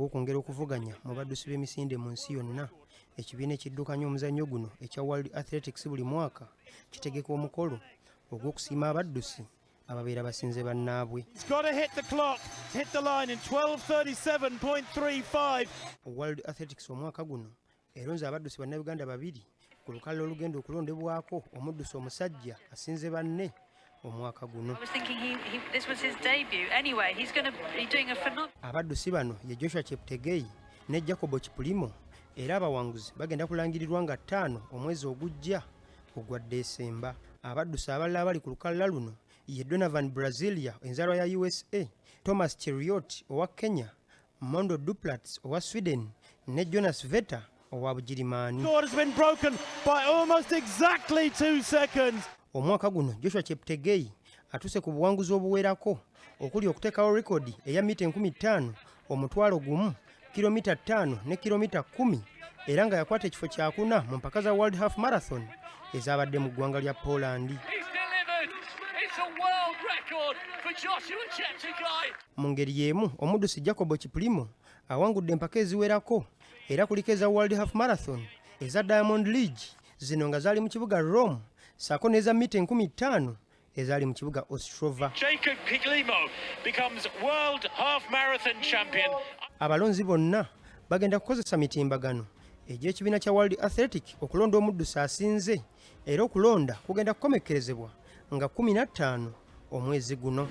ogw'okwongera okuvuganya mu baddusi b'emisinde mu nsi yonna. Ekibiina ekiddukanya omuzannyo guno ekya World Athletics buli mwaka kitegeka omukolo ogw'okusiima abaddusi ababeera basinze bannaabwe. World Athletics omwaka guno eronze abaddusi bannayuganda babiri ku lukalala olugenda okulondebwako omuddusi omusajja asinze banne omwaka guno. Abaddusi bano ye Joshua Cheptegei ne Jacob Kiplimo era abawanguzi bagenda kulangirirwa nga 5 omwezi ogujja ogwa Desemba. Abaddusi abalala abali ku lukalala luno ye Donovan Brazilia enzalwa ya USA, Thomas Cheriot owa Kenya, Mondo Duplats owa Sweden ne Jonas Veta owa Bugirimaani. Omwaka guno Joshua Cheptegei atuse ku buwanguzi obuwerako okuli okuteekawo rekodi eya mita 15,000, omutwalo gumu, kilomita 5 ne kilomita 10 era nga yakwata ekifo kyakuna mu mpaka za World Half Marathon ezabadde mu ggwanga lya Poland. Mu ngeri y'emu omuddusi Jacob Kiplimo awangudde empaka eziwerako era kuliko eza World Half Marathon eza Diamond League zino nga zaali mu kibuga Rome saako n'eza mita 15,000 ezaali mu kibuga Ostrova. Jacob Kiplimo becomes World Half Marathon champion. Abalonzi bonna bagenda kukozesa mitimbagano egy'ekibiina kya World Athletic okulonda omuddusi asinze era okulonda kugenda kukomekkerezebwa nga 15 omwezi guno.